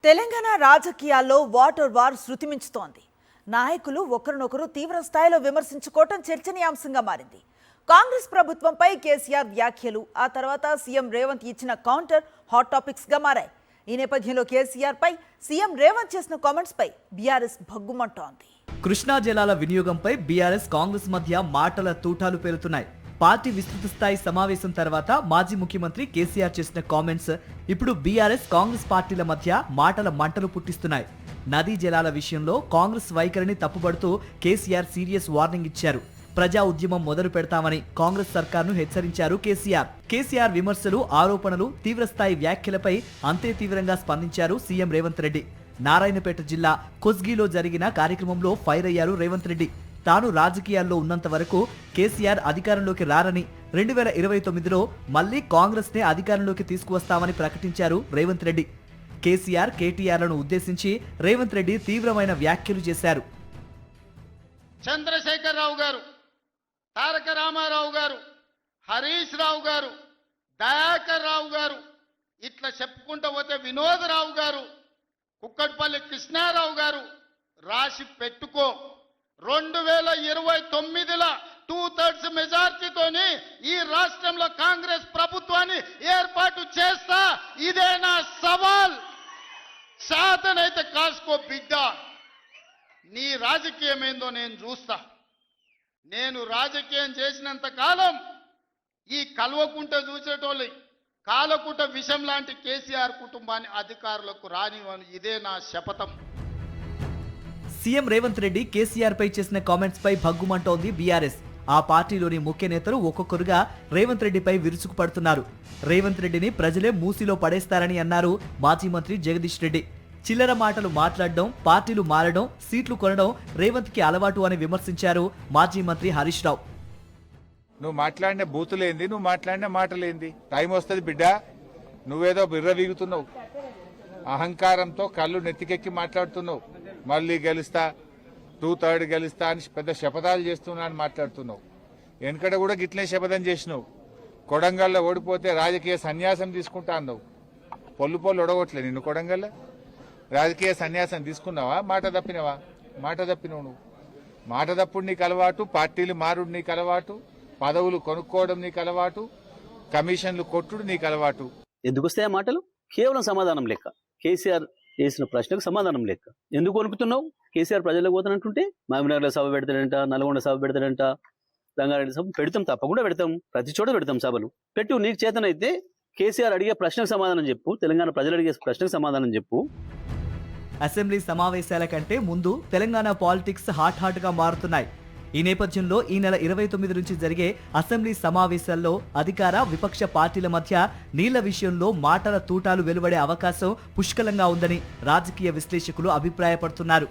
తెలంగాణ రాజకీయాల్లో water war శృతిమించుతోంది. నాయకులు ఒకరినొకరు తీవ్ర స్థాయిలో విమర్శించుకోవటం చర్చనీయాంశంగా మారింది. కాంగ్రెస్ ప్రభుత్వంపై కేసీఆర్ వ్యాఖ్యలు, ఆ తర్వాత సీఎం రేవంత్ ఇచ్చిన కౌంటర్ హాట్ టాపిక్స్ గా మారాయి. ఈ నేపథ్యంలో కేసీఆర్ పై సీఎం రేవంత్ చేసిన కామెంట్స్ పై బీఆర్ఎస్ భగ్గుమంటోంది. కృష్ణా జలాల వినియోగంపై బీఆర్ఎస్ కాంగ్రెస్ మధ్య మాటల తూటాలు పేలుతున్నాయి. పార్టీ విస్తృత స్థాయి సమావేశం తర్వాత మాజీ ముఖ్యమంత్రి కేసీఆర్ చేసిన కామెంట్స్ ఇప్పుడు బీఆర్ఎస్ కాంగ్రెస్ పార్టీల మధ్య మాటల మంటలు పుట్టిస్తున్నాయి. నదీ జలాల విషయంలో కాంగ్రెస్ వైఖరిని తప్పుబడుతూ కేసీఆర్ సీరియస్ వార్నింగ్ ఇచ్చారు. ప్రజా ఉద్యమం మొదలు పెడతామని కాంగ్రెస్ సర్కార్ను హెచ్చరించారు కేసీఆర్ విమర్శలు, ఆరోపణలు, తీవ్రస్థాయి వ్యాఖ్యలపై అంతే తీవ్రంగా స్పందించారు సీఎం రేవంత్ రెడ్డి. నారాయణపేట జిల్లా కొస్గిలో జరిగిన కార్యక్రమంలో ఫైర్ అయ్యారు రేవంత్ రెడ్డి. తాను రాజకీయాల్లో ఉన్నంత వరకు కేసీఆర్ అధికారంలోకి రారని, 2029లో మళ్లీ కాంగ్రెస్ నే అధికారంలోకి తీసుకువస్తామని ప్రకటించారు రేవంత్ రెడ్డి. కేసీఆర్, కేటీఆర్లను ఉద్దేశించి రేవంత్ రెడ్డి తీవ్రమైన వ్యాఖ్యలు చేశారు. చంద్రశేఖరరావు గారు, తారక రామారావు గారు, హరీష్ రావు గారు, దయాకర్ రావు గారు, ఇట్లా చెప్పుకుంటూ పోతే వినోదరావు గారు, కుక్కట్పల్లి కృష్ణారావు గారు, రాసి పెట్టుకో 2029లో 2/3 మెజార్టీతోని ఈ రాష్ట్రంలో కాంగ్రెస్ ప్రభుత్వాన్ని ఏర్పాటు చేస్తా. ఇదే నా సవాల్. శాతనైతే కాసుకో బిడ్డ. నీ రాజకీయం ఏందో నేను చూస్తా. నేను రాజకీయం చేసినంత కాలం ఈ కల్వకుంట చూసేటోళ్ళు కాలకుంట విషం లాంటి కేసీఆర్ కుటుంబాన్ని అధికారులకు రానివ్వను. ఇదే నా శపథం. సీఎం రేవంత్ రెడ్డి కేసీఆర్ పై చేసిన కామెంట్స్ పై భగ్గుమంటోంది బీఆర్ఎస్. ఆ పార్టీలోని ముఖ్య నేతలు ఒక్కొక్కరుగా రేవంత్ రెడ్డిపై విరుచుకుపడుతున్నారు. రేవంత్ రెడ్డిని ప్రజలే మూసిలో పడేస్తారని అన్నారు మాజీ మంత్రి జగదీష్ రెడ్డి. చిల్లర మాటలు మాట్లాడడం, పార్టీలు మారడం, సీట్లు కొనడం రేవంత్ కి అలవాటు అని విమర్శించారు మాజీ మంత్రి హరీష్ రావు. నువ్వు మాట్లాడిన బూతులేంది, నువ్వు మాట్లాడిన మాటలేంది? టైం వస్తుంది బిడ్డ. నువ్వేదో బిర్ర వీగుతున్నావు, అహంకారంతో కళ్ళు నెత్తికెక్కి మాట్లాడుతున్నావు. మళ్ళీ గెలుస్తా, 2/3 గెలుస్తా అని పెద్ద శపథాలు చేస్తున్నా అని మాట్లాడుతున్నావు. వెనకడ కూడా గిట్లే శపథం చేసినావు. కొడంగల్లో ఓడిపోతే రాజకీయ సన్యాసం తీసుకుంటా అన్నావు. పొల్లు ఒడగొట్లే నిన్ను కొడంగల్లో. రాజకీయ సన్యాసం తీసుకున్నావా? మాట తప్పినవా? మాట తప్పినవు నువ్వు. మాట తప్పుడు నీకు అలవాటు, పార్టీలు మారుడు నీకు అలవాటు, పదవులు కొనుక్కోవడం నీకు అలవాటు, కమిషన్లు కొట్టుడు నీకు అలవాటు. ఎందుకు వస్తాయి మాటలు? కేవలం సమాధానం లెక్క. కేసీఆర్ చేసిన ప్రశ్నకు సమాధానం లెక్క. ఎందుకు వణుకుతున్నావు? కేసీఆర్ ప్రజలకు పోతానంటుంటే మహబూబ్నగర్లో సభ పెడతాడంట, నల్గొండ సభ పెడతాడంట, రంగారెడ్డి సభ పెడతాం, తప్పకుండా పెడతాం, ప్రతి చోట పెడతాం సభలు. పెట్టు. నీకు చేతనైతే కేసీఆర్ అడిగే ప్రశ్నకు సమాధానం చెప్పు, తెలంగాణ ప్రజలు అడిగే ప్రశ్నకు సమాధానం చెప్పు. అసెంబ్లీ సమావేశాల కంటే ముందు తెలంగాణ పాలిటిక్స్ హాట్ గా మారుతున్నాయి. ఈ నేపథ్యంలో ఈ నెల 29 నుంచి జరిగే అసెంబ్లీ సమావేశాల్లో అధికార, విపక్ష పార్టీల మధ్య నీళ్ల విషయంలో మాటల తూటాలు వెలువడే అవకాశం పుష్కలంగా ఉందని రాజకీయ విశ్లేషకులు అభిప్రాయపడుతున్నారు.